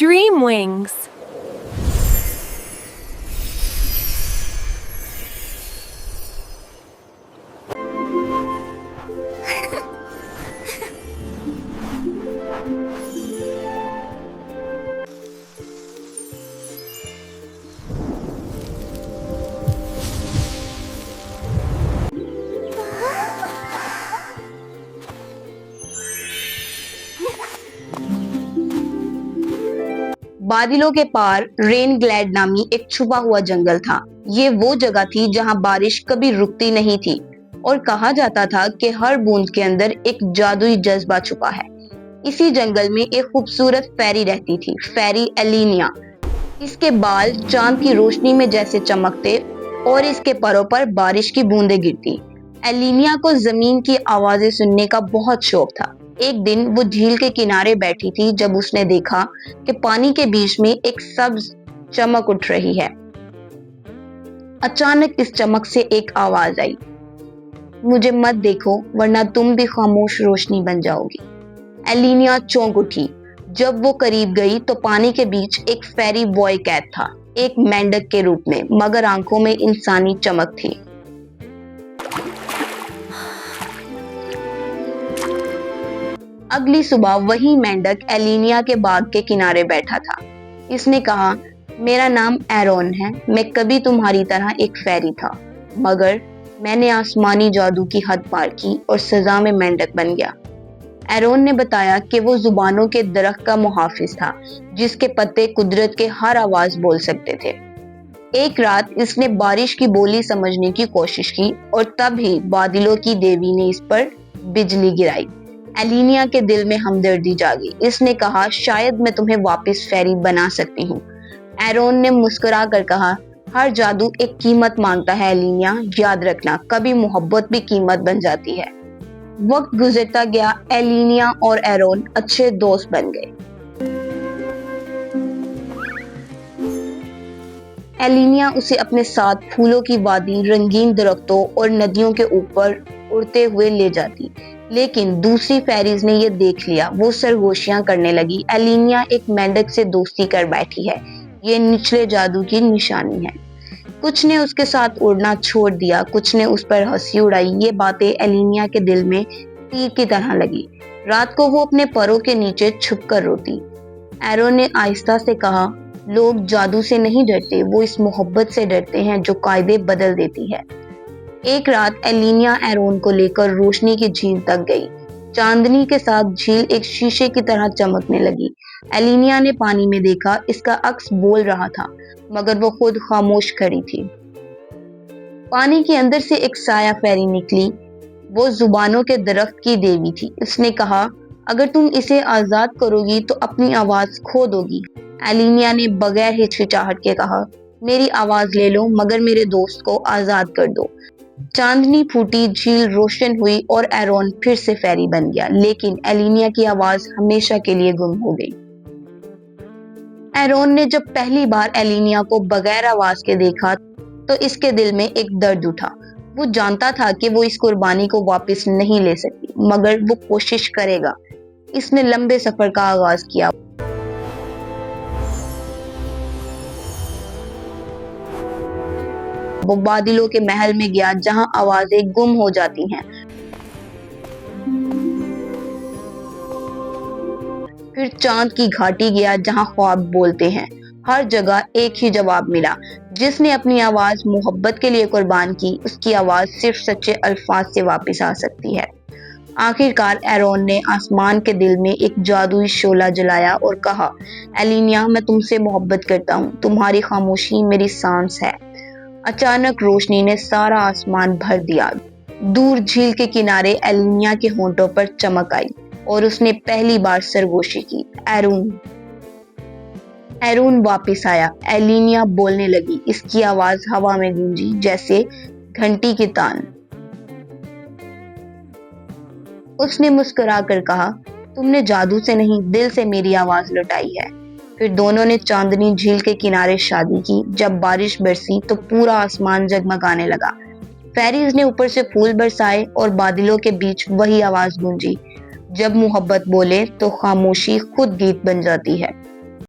Dream Wings. बादलों के पार rain glad नामी एक छुपा हुआ जंगल था। ये वो जगह थी जहाँ बारिश कभी रुकती नहीं थी और कहा जाता था कि हर बूंद के अंदर एक जादुई जज्बा छुपा है। इसी जंगल में एक खूबसूरत फेरी रहती थी, फेरी एलिनिया। इसके बाल चांद की रोशनी में जैसे चमकते और इसके परों पर बारिश की बूंदें गिरती। एलिनिया को जमीन की आवाजें सुनने का बहुत शौक था। एक दिन वो झील के किनारे बैठी थी जब उसने देखा कि पानी के बीच में एक सब्ज चमक उठ रही है। अचानक इस चमक से एक आवाज आई, मुझे मत देखो वरना तुम भी खामोश रोशनी बन जाओगी। एलिनिया चौंक उठी। जब वो करीब गई तो पानी के बीच एक फेरी बॉय कैद था, एक मेंढक के रूप में, मगर आंखों में इंसानी चमक थी। अगली सुबह वही मेंढक एलिनिया के बाग के किनारे बैठा था। इसने कहा, मेरा नाम एरोन है, मैं कभी तुम्हारी तरह एक फेरी था, मगर मैंने आसमानी जादू की हद पार की और सजा में मेंढक बन गया। एरोन ने बताया कि वो जुबानों के दरख्त का मुहाफिज था, जिसके पत्ते कुदरत के हर आवाज बोल सकते थे। एक रात इसने बारिश की बोली समझने की कोशिश की और तभी बादलों की देवी ने इस पर बिजली गिराई। एलिनिया के दिल में हमदर्दी जागी। इसने कहा, शायद मैं तुम्हें वापस फेरी बना सकती हूँ। एरोन ने मुस्कुरा कर कहा, हर जादू एक कीमत मांगता है एलिनिया, याद रखना कभी मोहब्बत भी कीमत बन जाती है। वक्त गुजरता गया, एलिनिया और एरोन अच्छे दोस्त बन गए। एलिनिया उसे अपने साथ फूलों की वादी, रंगीन दरख्तों और नदियों के ऊपर उड़ते हुए ले जाती, लेकिन दूसरी फेरीज ने ये देख लिया। वो सरगोशियां करने लगी, एलिनिया एक मेंढक से दोस्ती कर बैठी है, ये निचले जादू की निशानी है। कुछ ने उसके साथ उड़ना छोड़ दिया, कुछ ने उस पर हंसी उड़ाई। ये बातें एलिनिया के दिल में तीर की तरह लगी। रात को वो अपने परों के नीचे छुप कर रोती। एरोन ने आहिस्ता से कहा, लोग जादू से नहीं डरते, वो इस मोहब्बत से डरते हैं जो कायदे बदल देती है। एक रात एलिनिया एरोन को लेकर रोशनी की झील तक गई। चांदनी के साथ झील एक शीशे की तरह चमकने लगी। एलिनिया ने पानी में देखा, इसका अक्स बोल रहा था, मगर वो खुद खामोश खड़ी थी। पानी के अंदर से एक साया फेरी निकली। वो जुबानों के दरख्त की देवी थी। उसने कहा, अगर तुम इसे आजाद करोगी तो अपनी आवाज खो दोगी। एलिनिया ने बगैर हिचकिचाहट के कहा, मेरी आवाज ले लो, मगर मेरे दोस्त को आजाद कर दो। चांदनी फूटी, झील रोशन हुई और एरोन फिर से फेरी बन गया, लेकिन एलिनिया की आवाज हमेशा के लिए गुम हो गई। एरोन ने जब पहली बार एलिनिया को बगैर आवाज के देखा तो इसके दिल में एक दर्द उठा। वो जानता था कि वो इस कुर्बानी को वापस नहीं ले सकती, मगर वो कोशिश करेगा। इसने लंबे सफर का आगाज किया। वो बादलों के महल में गया जहां आवाजें गुम हो जाती हैं। फिर चांद की घाटी गया जहां ख्वाब बोलते हैं। हर जगह एक ही जवाब मिला, जिसने अपनी आवाज मोहब्बत के लिए कुर्बान की, उसकी आवाज सिर्फ सच्चे अल्फाज से वापस आ सकती है। आखिरकार एरोन ने आसमान के दिल में एक जादुई शोला जलाया और कहा, एलिनिया, मैं तुमसे मोहब्बत करता हूँ, तुम्हारी खामोशी मेरी सांस है। अचानक रोशनी ने सारा आसमान भर दिया। दूर झील के किनारे एलिनिया के होंठों पर चमक आई और उसने पहली बार सरगोशी की, एरोन। एरोन वापस आया। एलिनिया बोलने लगी। इसकी आवाज हवा में गूंजी जैसे घंटी की तान। उसने मुस्कुरा कर कहा, तुमने जादू से नहीं, दिल से मेरी आवाज लुटाई है। फिर दोनों ने चांदनी झील के किनारे शादी की। जब बारिश बरसी तो पूरा आसमान जगमगाने लगा। फेरीज ने ऊपर से फूल बरसाए और बादलों के बीच वही आवाज गूंजी, जब मोहब्बत बोले तो खामोशी खुद गीत बन जाती है।